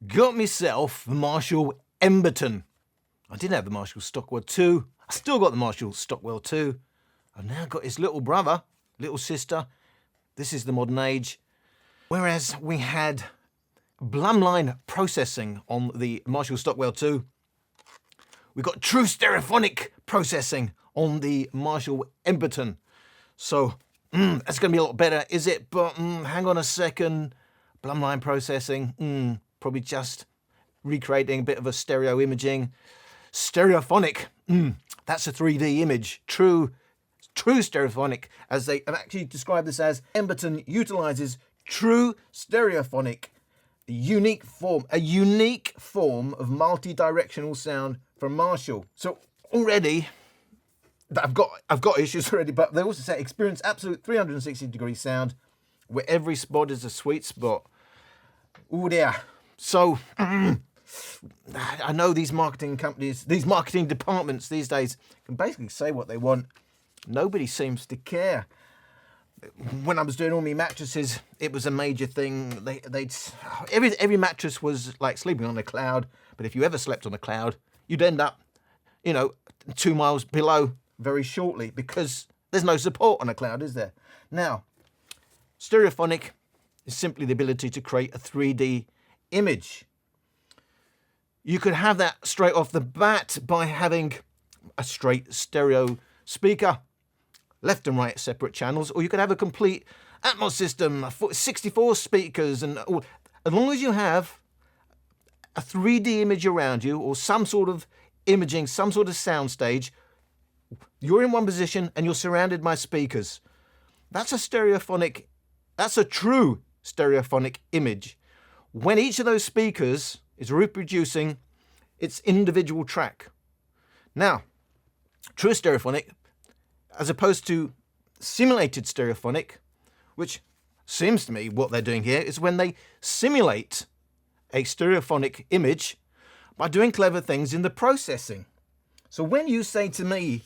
got myself the Marshall Emberton. I didn't have the Marshall Stockwell 2. I still got the Marshall Stockwell 2. I've now got his little brother, little sister. This is the modern age. Whereas we had Blumline processing on the Marshall Stockwell 2, we got true stereophonic processing on the Marshall Emberton. So that's going to be a lot better, is it? But hang on a second. Blumline processing, probably just recreating a bit of a stereo imaging. Stereophonic, that's a 3D image. True stereophonic, as they have actually described this as. Emberton utilizes true stereophonic, a unique form of multi-directional sound from Marshall. So already, I've got issues already, but they also say experience absolute 360-degree sound, where every spot is a sweet spot. Oh dear. So I know these marketing companies, these marketing departments these days can basically say what they want. Nobody seems to care. When I was doing all my mattresses, it was a major thing. Every mattress was like sleeping on a cloud. But if you ever slept on a cloud, you'd end up, 2 miles below very shortly, because there's no support on a cloud, is there? Now, stereophonic is simply the ability to create a 3D image. You could have that straight off the bat by having a straight stereo speaker, left and right separate channels, or you could have a complete Atmos system, 64 speakers, and all. As long as you have a 3D image around you, or some sort of imaging, some sort of soundstage, you're in one position and you're surrounded by speakers. That's a true stereophonic image. When each of those speakers is reproducing its individual track. Now, true stereophonic, as opposed to simulated stereophonic, which seems to me what they're doing here is when they simulate a stereophonic image by doing clever things in the processing. So when you say to me,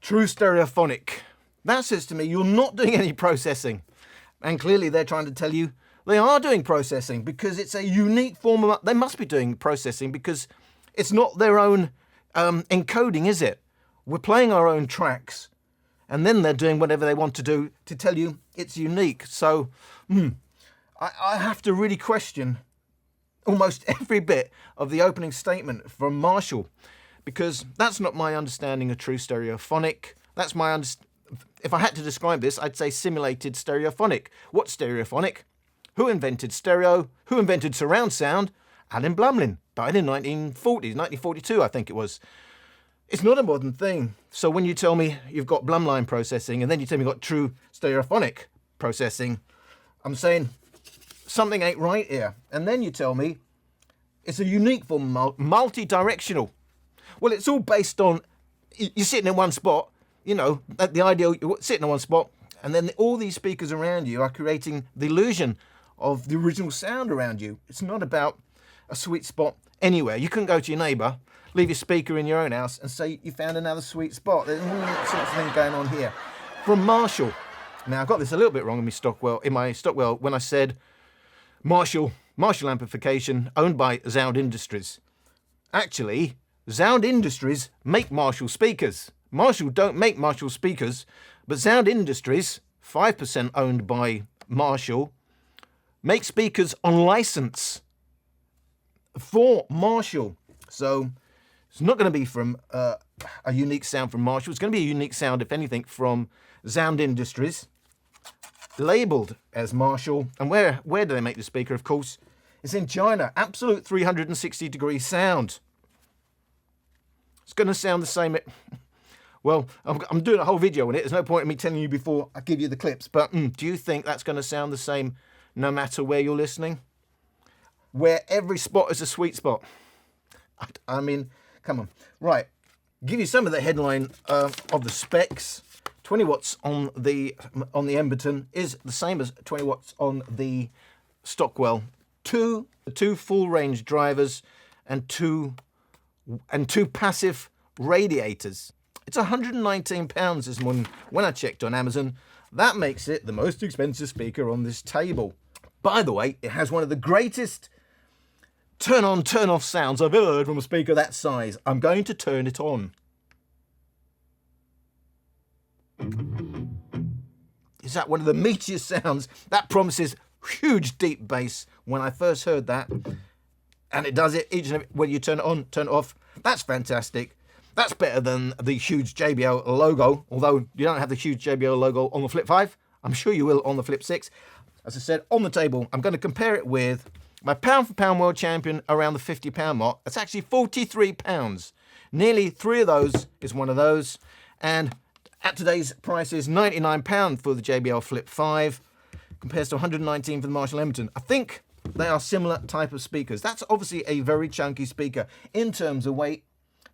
true stereophonic, that says to me you're not doing any processing. And clearly they're trying to tell you they are doing processing, because it's a unique form of... They must be doing processing because it's not their own encoding, is it? We're playing our own tracks, and then they're doing whatever they want to do to tell you it's unique. So I have to really question almost every bit of the opening statement from Marshall, because that's not my understanding of true stereophonic. That's my If I had to describe this, I'd say simulated stereophonic. What's stereophonic? Who invented stereo? Who invented surround sound? Alan Blumline. Died in 1942, I think it was. It's not a modern thing. So when you tell me you've got Blumline processing, and then you tell me you've got true stereophonic processing, I'm saying something ain't right here. And then you tell me it's a unique form, multi-directional. Well, it's all based on, you're sitting in one spot, the ideal, you're sitting in one spot, and then all these speakers around you are creating the illusion of the original sound around you. It's not about a sweet spot anywhere. You couldn't go to your neighbour, leave your speaker in your own house and say you found another sweet spot. There's all sorts of things going on here. From Marshall. Now, I got this a little bit wrong in my Stockwell when I said Marshall amplification owned by Sound Industries. Actually, Sound Industries make Marshall speakers. Marshall don't make Marshall speakers, but Sound Industries, 5% owned by Marshall, make speakers on license for Marshall. So it's not going to be from a unique sound from Marshall. It's going to be a unique sound, if anything, from Sound Industries, labelled as Marshall. And where do they make the speaker? Of course, it's in China. Absolute 360-degree sound. It's going to sound the same. Well, I'm doing a whole video on it. There's no point in me telling you before I give you the clips. But do you think that's going to sound the same no matter where you're listening? Where every spot is a sweet spot. I mean, come on. Right. Give you some of the headline of the specs. 20 watts on the Emberton is the same as 20 watts on the Stockwell. Two full range drivers and two passive radiators. It's £119 this morning when I checked on Amazon. That makes it the most expensive speaker on this table. By the way, it has one of the greatest turn on, turn off sounds I've ever heard from a speaker that size. I'm going to turn it on. Is that one of the meatiest sounds? That promises huge deep bass when I first heard that. And it does it each and every, when you turn it on, turn it off. That's fantastic. That's better than the huge JBL logo, although you don't have the huge JBL logo on the Flip 5. I'm sure you will on the Flip 6. As I said, on the table, I'm going to compare it with my pound-for-pound world champion around the £50 mark. That's actually £43. Nearly 3 of those is one of those. And at today's prices, £99 for the JBL Flip 5, compares to £119 for the Marshall Emberton. I think they are similar type of speakers. That's obviously a very chunky speaker. In terms of weight,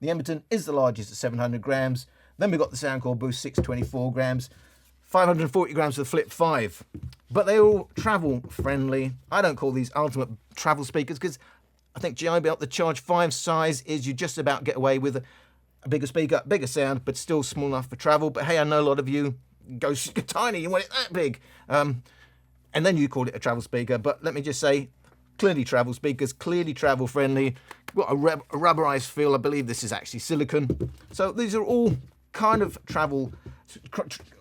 the Emberton is the largest at 700 grams. Then we've got the Soundcore Boost 624 grams, 540 grams for the Flip 5. But they're all travel friendly. I don't call these ultimate travel speakers because I think JBL, the Charge 5 size is you just about get away with a bigger speaker, bigger sound, but still small enough for travel. But hey, I know a lot of you go tiny, you want it that big. And then you call it a travel speaker. But let me just say, clearly travel speakers, clearly travel friendly. Got a rubberized feel. I believe this is actually silicone. So these are all kind of travel,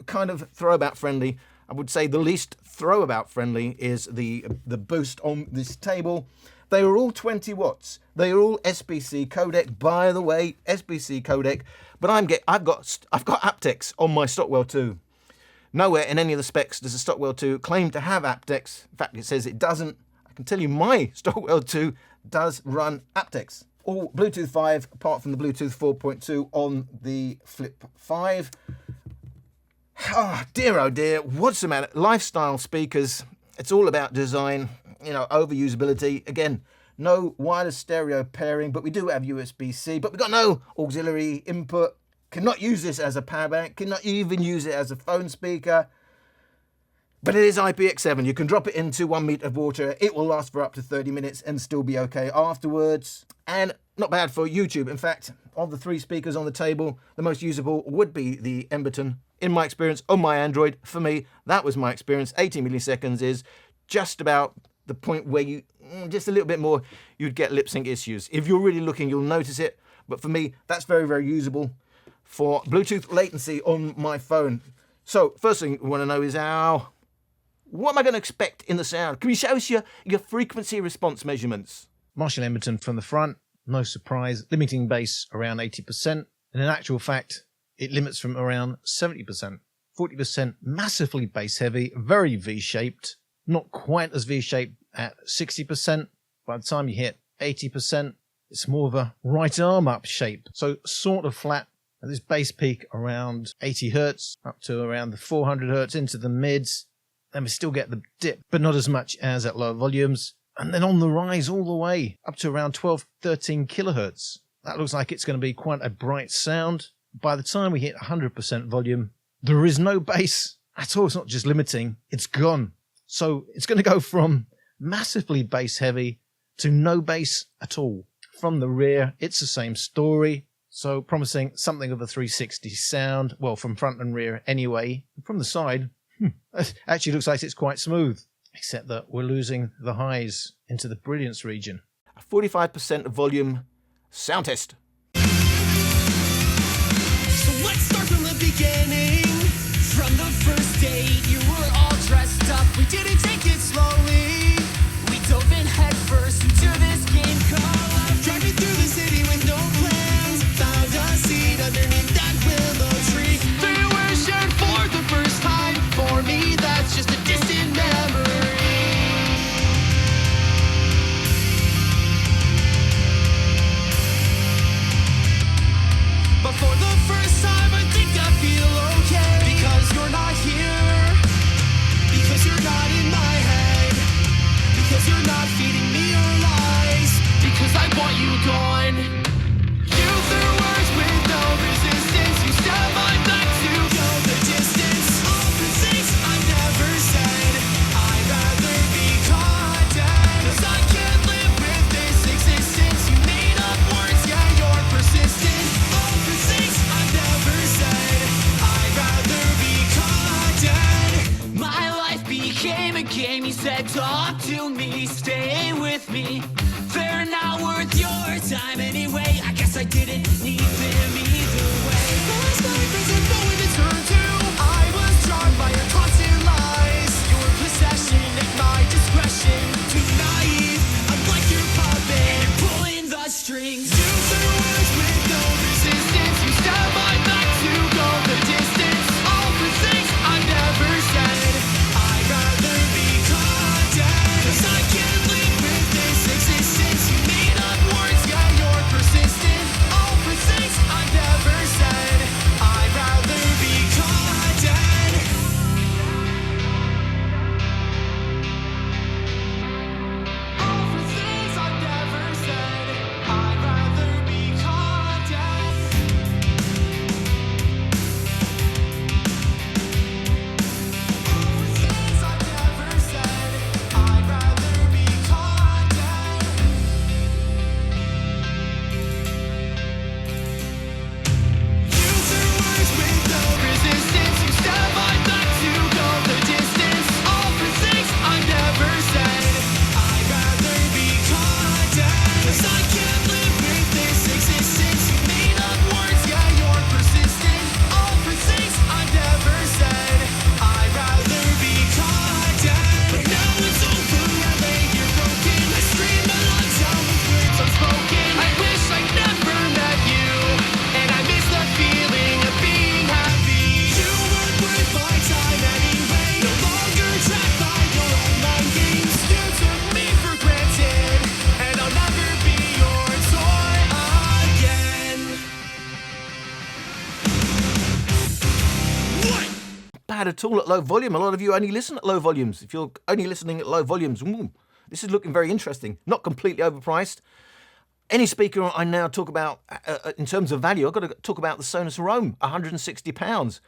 kind of throwabout friendly. I would say the least throwabout friendly is the Boost on this table. They are all 20 watts. They are all SBC codec. By the way, SBC codec. But I've got aptX on my Stockwell 2. Nowhere in any of the specs does a Stockwell 2 claim to have aptX. In fact, it says it doesn't. I can tell you my Stockwell 2 does run aptX. All Bluetooth 5, apart from the Bluetooth 4.2 on the Flip 5. Oh dear, what's the matter? Lifestyle speakers, it's all about design, you know, overusability. Again, no wireless stereo pairing, but we do have USB-C, but we've got no auxiliary input. Cannot use this as a power bank, cannot even use it as a phone speaker. But it is IPX7. You can drop it into 1 meter of water. It will last for up to 30 minutes and still be okay afterwards. And not bad for YouTube. In fact, of the 3 speakers on the table, the most usable would be the Emberton. In my experience, on my Android, for me, that was my experience. 80 milliseconds is just about the point where you, just a little bit more, you'd get lip sync issues. If you're really looking, you'll notice it. But for me, that's very, very usable for Bluetooth latency on my phone. So first thing we want to know is what am I going to expect in the sound? Can you show us your frequency response measurements? Marshall Emberton from the front, no surprise, limiting bass around 80%. And in actual fact, it limits from around 70%. 40% massively bass heavy, very V-shaped, not quite as V-shaped at 60%. By the time you hit 80%, it's more of a right arm up shape. So sort of flat. At this bass peak around 80 hertz, up to around the 400 hertz into the mids. Then we still get the dip, but not as much as at lower volumes. And then on the rise all the way, up to around 12, 13 kilohertz. That looks like it's going to be quite a bright sound. By the time we hit 100% volume, there is no bass at all. It's not just limiting, it's gone. So it's going to go from massively bass heavy to no bass at all. From the rear, it's the same story. So promising something of a 360 sound. Well, from front and rear anyway. From the side, it actually looks like it's quite smooth. Except that we're losing the highs into the brilliance region. 45% volume sound test. So let's start from the beginning. From the first date, you were all dressed up. We didn't take it slowly. We dove in head first into this game called driving through the city with no plans. Found a seat underneath that willow tree. Fruition for the first time. For me, that's just a distant memory. But for the first time, I think I feel okay. Because you're not here. Because you're not in my head. Because you're not feeding me your lies. Because I want you gone. You threw words with no resistance. You stabbed my back to go the distance. All the things I never said. I'd rather be caught dead. 'Cause I can't live with this existence. You made up words, yeah, you're persistent. All the things I never said. I'd rather be caught dead. My life became a game. You said talk to me, stay with me. They're not worth your time anyway. I guess I didn't need them either way. Last night doesn't know when to turn to. I was charmed by your constant lies. Your possession at my discretion. Too naive, I'm like your puppet. You're pulling the strings. You threw words with no resistance. You stabbed my back to go the distance. All the things I never said. I'd rather be caught dead. 'Cause I can't live with this existence. You made up words, yeah, you're persistent. All the things I never said. I'd rather be caught dead. All the things I never said. I'd rather be caught dead. All the things I never said. I'd rather be caught dead. You threw words with no resistance. You stabbed my back to go the distance. All the things I never said. I'd rather be caught dead. 'Cause I can't live with this existence. You made up words, yeah, you're persistent. All the things I never said. I'd rather be caught dead. But now it's over. I lay here broken. I scream my lungs out with words unspoken. I wish I never met you. And I miss the feeling of being happy. You weren't worth my time anyway. No longer trapped by your own mind games. You took me for granted. And I'll never be your toy again. What? Bad at all at low volume. A lot of you only listen at low volumes. If you're only listening at low volumes, this is looking very interesting. Not completely overpriced. Any speaker I now talk about in terms of value, I've got to talk about the Sonos Roam, £160.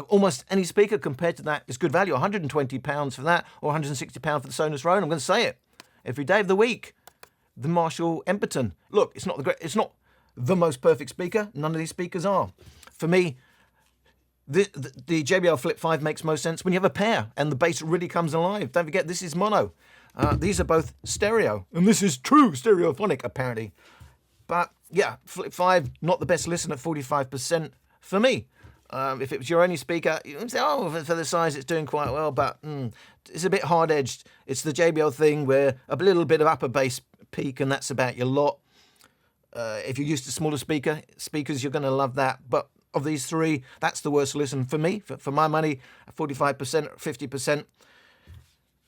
Almost any speaker compared to that is good value. £120 for that, or £160 for the Sonos Roam. I'm going to say it every day of the week. The Marshall Emberton. Look, it's not the most perfect speaker. None of these speakers are. For me, the JBL Flip 5 makes most sense when you have a pair and the bass really comes alive. Don't forget, this is mono. These are both stereo, and this is true stereophonic, apparently. But yeah, Flip 5, not the best listen at 45% for me. If it was your only speaker, you would say, oh, for the size, it's doing quite well, but it's a bit hard-edged. It's the JBL thing where a little bit of upper bass peak, and that's about your lot. If you're used to smaller speakers, you're going to love that. But of these three, that's the worst listen for me, for my money, 45%, 50%.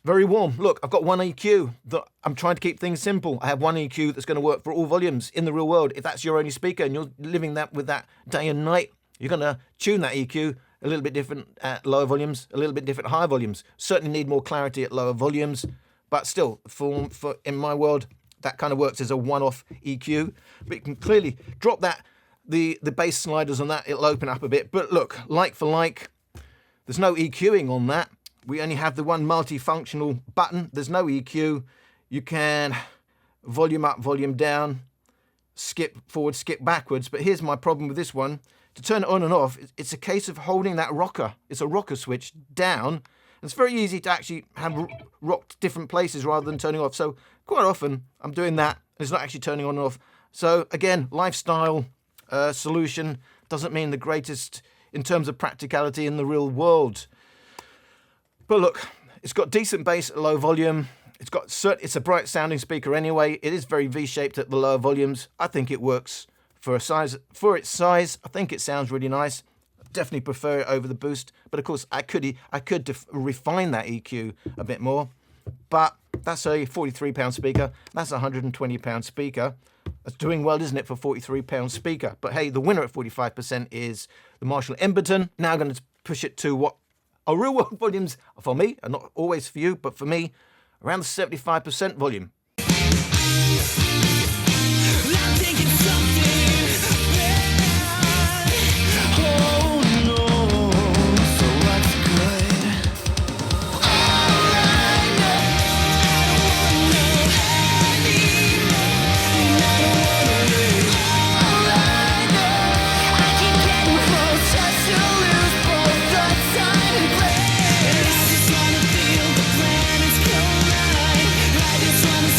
Very warm. Look, I've got one EQ that I'm trying to keep things simple. I have one EQ that's going to work for all volumes in the real world. If that's your only speaker and you're living that with that day and night, you're going to tune that EQ a little bit different at lower volumes, a little bit different at higher volumes. Certainly need more clarity at lower volumes, but still, for in my world, that kind of works as a one-off EQ. But you can clearly drop that, the bass sliders on that, it'll open up a bit. But look, like for like, there's no EQing on that. We only have the one multifunctional button. There's no EQ. You can volume up, volume down, skip forward, skip backwards. But here's my problem with this one. To turn it on and off, it's a case of holding that rocker. It's a rocker switch down. It's very easy to actually have rocked different places rather than turning off. So quite often I'm doing that and it's not actually turning on and off. So again, lifestyle solution doesn't mean the greatest in terms of practicality in the real world. But look, it's got decent bass at low volume. It's a bright sounding speaker anyway. It is very V-shaped at the lower volumes. I think it works for its size. I think it sounds really nice. Definitely prefer it over the Boost. But of course, I could refine that EQ a bit more. But that's a £43 speaker. That's a £120 speaker. That's doing well, isn't it, for £43 speaker? But hey, the winner at 45% is the Marshall Emberton. Now I'm going to push it to what are real world volumes for me, and not always for you, but for me, around the 75% volume. Wanna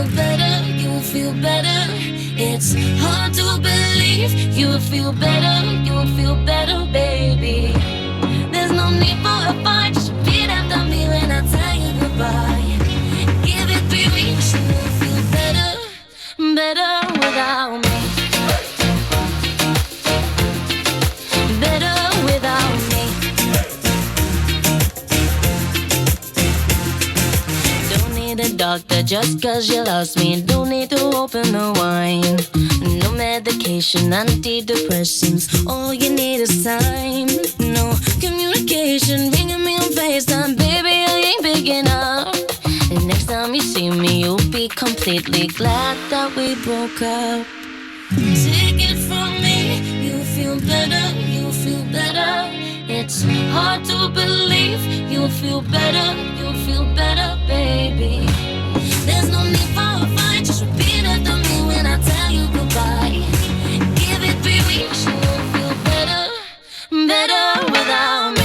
feel better, you will feel better. It's hard to believe you will feel better, you will feel better, baby. There's no need for a fight, just repeat after me when I tell you goodbye. Give it 3 weeks, you will feel better, better without me. Better without me. Don't need a doctor just cause you lost me. Don't need to open the wine. No medication, antidepressants. All you need is time. No communication, ringing me on FaceTime. Baby, I ain't picking up. And next time you see me, you'll be completely glad that we broke up. Take it from me, you'll feel better, you'll feel better. It's hard to believe you'll feel better, you'll feel better, baby. There's no need for a fight, just repeat after me when I tell you goodbye. Give it 3 weeks, you'll feel better, better without me.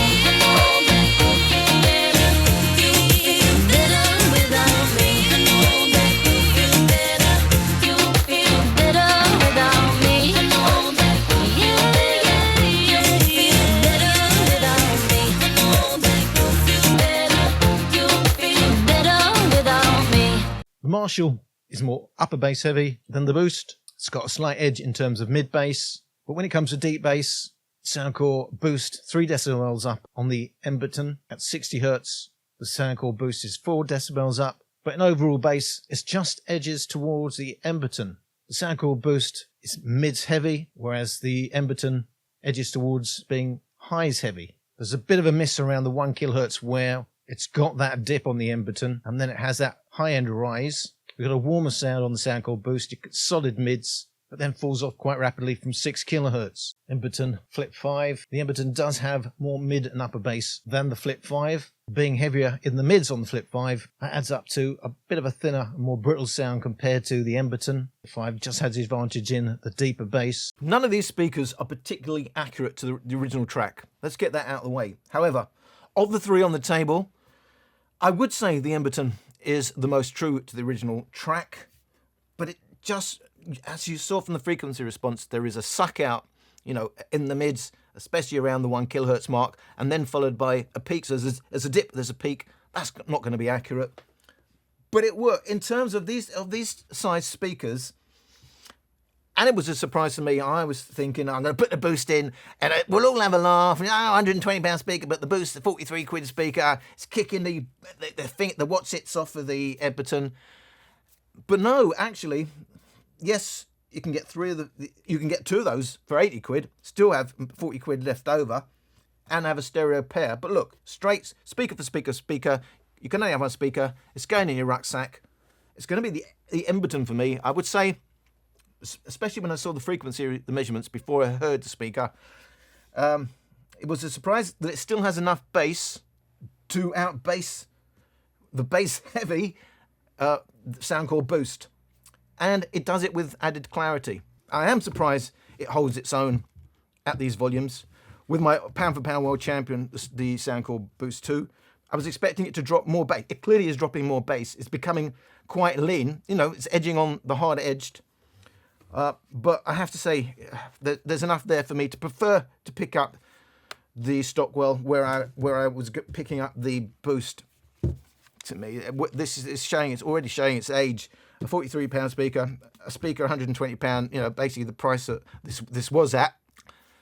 The Marshall is more upper bass heavy than the Boost. It's got a slight edge in terms of mid bass, but when it comes to deep bass, Soundcore Boost 3 decibels up on the Emberton at 60 Hz. The Soundcore Boost is 4 decibels up, but in overall bass, it's just edges towards the Emberton. The Soundcore Boost is mids heavy, whereas the Emberton edges towards being highs heavy. There's a bit of a miss around the 1 kHz where it's got that dip on the Emberton, and then it has that high-end rise. We've got a warmer sound on the Soundcore Boost, solid mids, but then falls off quite rapidly from 6 kHz. Emberton Flip 5. The Emberton does have more mid and upper bass than the Flip 5. Being heavier in the mids on the Flip 5, that adds up to a bit of a thinner, more brittle sound compared to the Emberton. The 5 just has the advantage in the deeper bass. None of these speakers are particularly accurate to the original track. Let's get that out of the way. However, of the 3 on the table, I would say the Emberton is the most true to the original track, but it just, as you saw from the frequency response, there is a suck out, you know, in the mids, especially around the 1 kHz mark, and then followed by a peak. So there's a dip, there's a peak. That's not going to be accurate, but it worked in terms of these size speakers. And it was a surprise to me. I was thinking, I'm going to put the Boost in and we'll all have a laugh. £120 speaker, but the Boost, the 43 quid speaker, it's kicking the what's-its off of the Emberton. But no, actually, yes, you can get you can get 2 of those for 80 quid, still have 40 quid left over, and have a stereo pair. But look, straight speaker for speaker, you can only have 1 speaker. It's going in your rucksack. It's going to be the Emberton for me, I would say. Especially when I saw the frequency, the measurements before I heard the speaker, it was a surprise that it still has enough bass to outbass the bass heavy Soundcore Boost, and it does it with added clarity. I am surprised it holds its own at these volumes. With my pound for pound world champion, the Soundcore Boost 2, I was expecting it to drop more bass. It clearly is dropping more bass. It's becoming quite lean. You know, it's edging on the hard edged. But I have to say, there's enough there for me to prefer to pick up the Stockwell where I was picking up the Boost. To me, this is already showing its age. A £43 speaker, a speaker £120. You know, basically the price that this was at.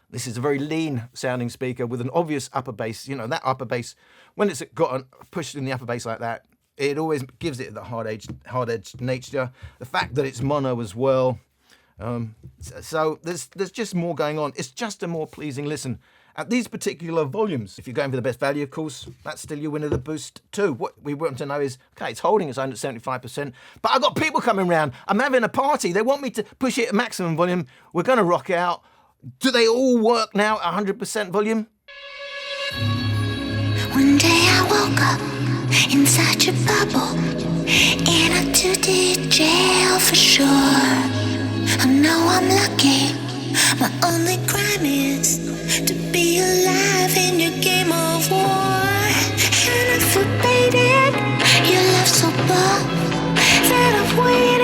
This is a very lean sounding speaker with an obvious upper bass. You know, that upper bass, when it's got pushed in the upper bass like that, it always gives it the hard edged nature. The fact that it's mono as well. So there's just more going on. It's just a more pleasing listen at these particular volumes. If you're going for the best value, of course, that's still your winner, the Boost 2. What we want to know is, okay, it's holding its own at 75%, but I've got people coming round. I'm having a party. They want me to push it at maximum volume. We're going to rock out. Do they all work now at 100% volume? One day I woke up inside your bubble, and I took to jail for sure. I know I'm lucky, my only crime is to be alive in your game of war. And I forbade it, your love so bold that I've waited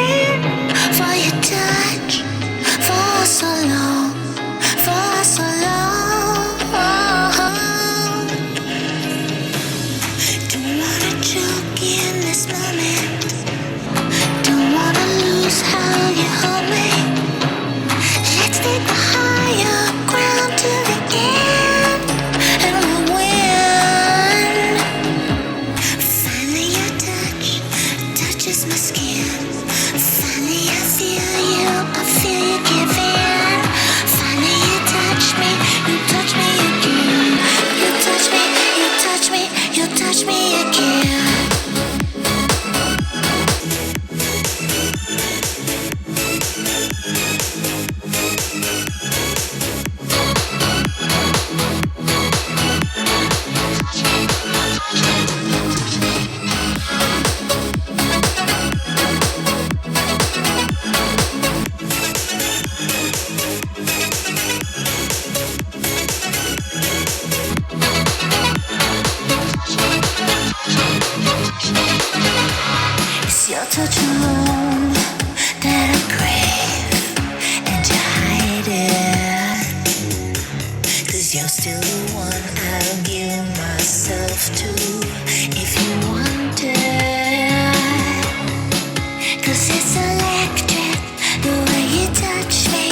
still the one I'll give myself to if you want it. 'Cause it's electric, the way you touch me,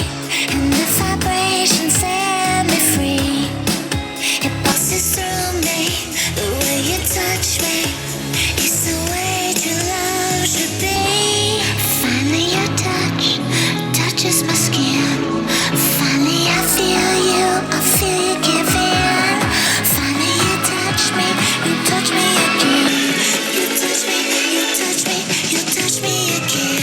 and the vibrations set me free. It passes through me, the way you touch me. It's the way true love should be. Finally your touch touches my skin. Finally I feel you give in. Finally you touch me again. You touch me, you touch me, you touch me again.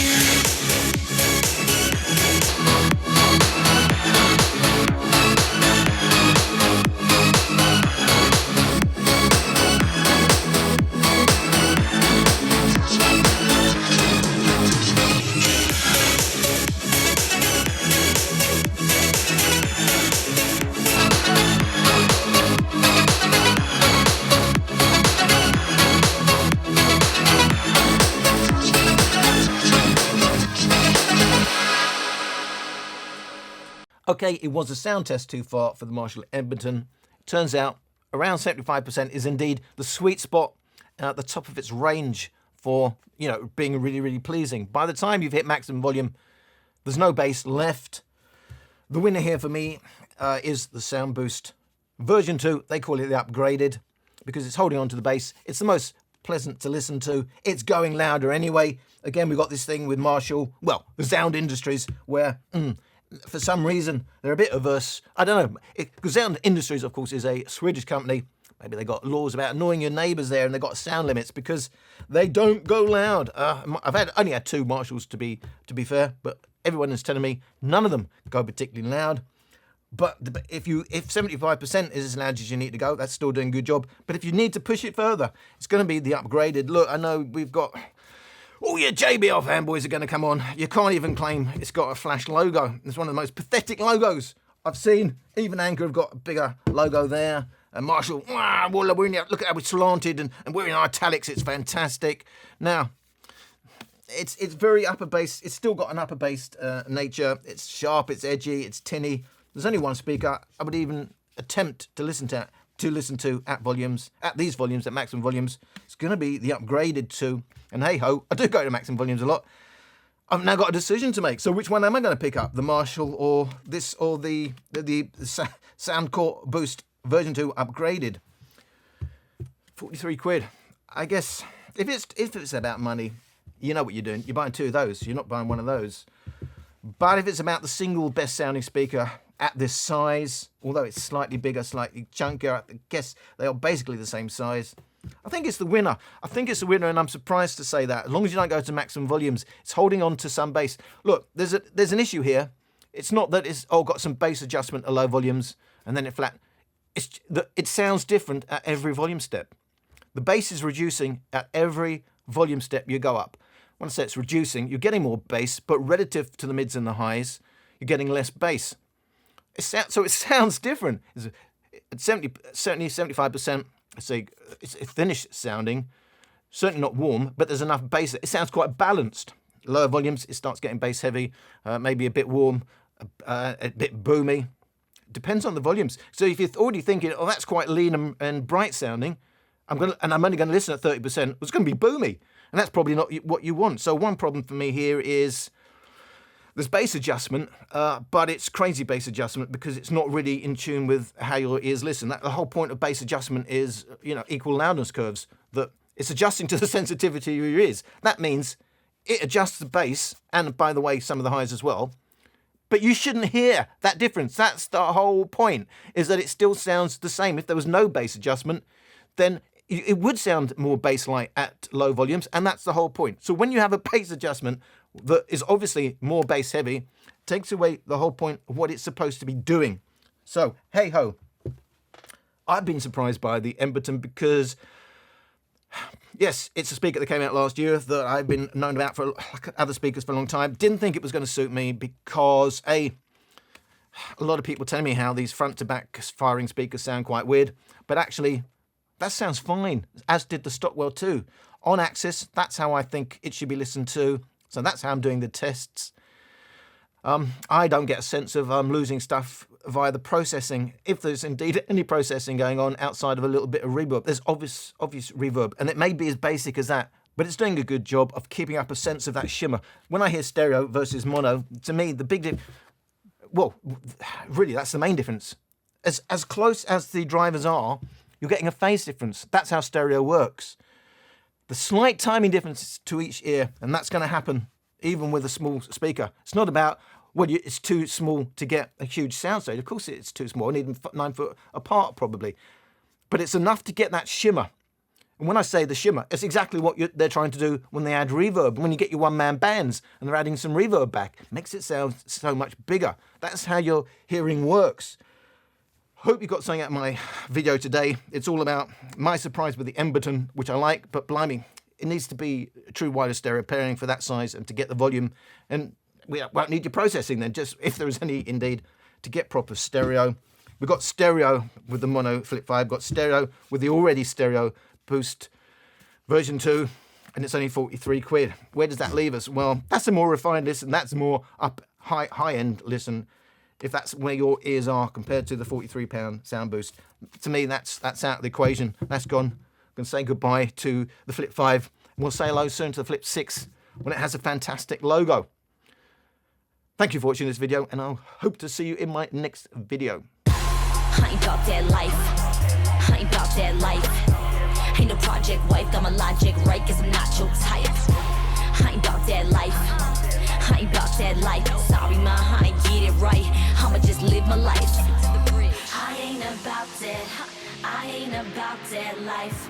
Okay, it was a sound test too far for the Marshall Emberton. Turns out around 75% is indeed the sweet spot at the top of its range for, being really, really pleasing. By the time you've hit maximum volume, there's no bass left. The winner here for me is the Sound Boost version 2. They call it the upgraded because it's holding on to the bass. It's the most pleasant to listen to. It's going louder anyway. Again, we've got this thing with Marshall, the sound industries, where for some reason they're a bit averse. I don't know, because Sound Industries, of course, is a Swedish company. Maybe they got laws about annoying your neighbours there, and they've got sound limits because they don't go loud. I've only had 2 Marshalls to be fair, but everyone is telling me none of them go particularly loud. But if 75% is as loud as you need to go, that's still doing a good job. But if you need to push it further, it's going to be the upgraded. Look, I know we've got all your JBL fanboys are going to come on. You can't even claim it's got a flash logo. It's one of the most pathetic logos I've seen. Even Anchor have got a bigger logo there. And Marshall, look at how it's slanted and we're in italics. It's fantastic. Now, it's very upper bass. It's still got an upper bass nature. It's sharp, it's edgy, it's tinny. There's only one speaker I would even attempt to listen to at these volumes, at maximum volumes. It's going to be the upgraded 2. And hey ho, I do go to maximum volumes a lot. I've now got a decision to make. So which one am I going to pick up? The Marshall or the Soundcore Boost version 2 upgraded? 43 quid. I guess if it's about money, you know what you're doing. You're buying 2 of those. You're not buying one of those. But if it's about the single best sounding speaker at this size, although it's slightly bigger, slightly chunkier, I guess they are basically the same size. I think it's the winner. And I'm surprised to say that. As long as you don't go to maximum volumes, it's holding on to some bass. Look, there's an issue here. It's not that it's got some bass adjustment at low volumes and then it flat. It sounds different at every volume step. The bass is reducing at every volume step you go up. When I say it's reducing, you're getting more bass, but relative to the mids and the highs, you're getting less bass. So it sounds different. It's certainly 75%. I say it's thinnish sounding, certainly not warm, but there's enough bass. It sounds quite balanced. Lower volumes, it starts getting bass heavy, maybe a bit warm, a bit boomy. Depends on the volumes. So if you're already thinking, oh, that's quite lean and bright sounding, I'm only going to listen at 30%, it's going to be boomy. And that's probably not what you want. So one problem for me here is there's bass adjustment, but it's crazy bass adjustment because it's not really in tune with how your ears listen. The whole point of bass adjustment is, equal loudness curves, that it's adjusting to the sensitivity of your ears. That means it adjusts the bass, and by the way, some of the highs as well. But you shouldn't hear that difference. That's the whole point, is that it still sounds the same. If there was no bass adjustment, then it would sound more bass-like at low volumes, and that's the whole point. So when you have a bass adjustment that is obviously more bass-heavy, it takes away the whole point of what it's supposed to be doing. So, hey-ho. I've been surprised by the Emberton because, yes, it's a speaker that came out last year that I've been known about for other speakers for a long time. Didn't think it was going to suit me because, a lot of people telling me how these front-to-back firing speakers sound quite weird, but actually, that sounds fine, as did the Stockwell 2. On axis, that's how I think it should be listened to. So that's how I'm doing the tests. I don't get a sense of losing stuff via the processing, if there's indeed any processing going on outside of a little bit of reverb. There's obvious reverb, and it may be as basic as that, but it's doing a good job of keeping up a sense of that shimmer. When I hear stereo versus mono, to me, the big well, really, that's the main difference. As close as the drivers are, you're getting a phase difference. That's how stereo works. The slight timing difference to each ear, and that's going to happen even with a small speaker. It's not about, well, it's too small to get a huge sound stage. Of course it's too small. I need them 9 foot apart probably. But it's enough to get that shimmer. And when I say the shimmer, it's exactly what they're trying to do when they add reverb. When you get your one-man bands and they're adding some reverb back, it makes it sound so much bigger. That's how your hearing works. Hope you got something out of my video today. It's all about my surprise with the Emberton, which I like, but blimey, it needs to be a true wireless stereo pairing for that size and to get the volume. And we won't need your processing then, just if there is any indeed, to get proper stereo. We've got stereo with the mono Flip 5, got stereo with the already stereo Boost version 2, and it's only 43 quid. Where does that leave us? Well, that's a more refined listen, that's more high-end listen, if that's where your ears are compared to the £43 Sound Boost. To me, that's out of the equation. That's gone. I'm going to say goodbye to the Flip 5. And we'll say hello soon to the Flip 6 when it has a fantastic logo. Thank you for watching this video, and I'll hope to see you in my next video. I ain't about that life. I ain't about that life. Ain't no project wife, got my logic right, guess I'm not your type. I ain't about that life. I ain't about that life. Sorry, ma, I ain't get it right. I'ma just live my life. I ain't about that. I ain't about that life.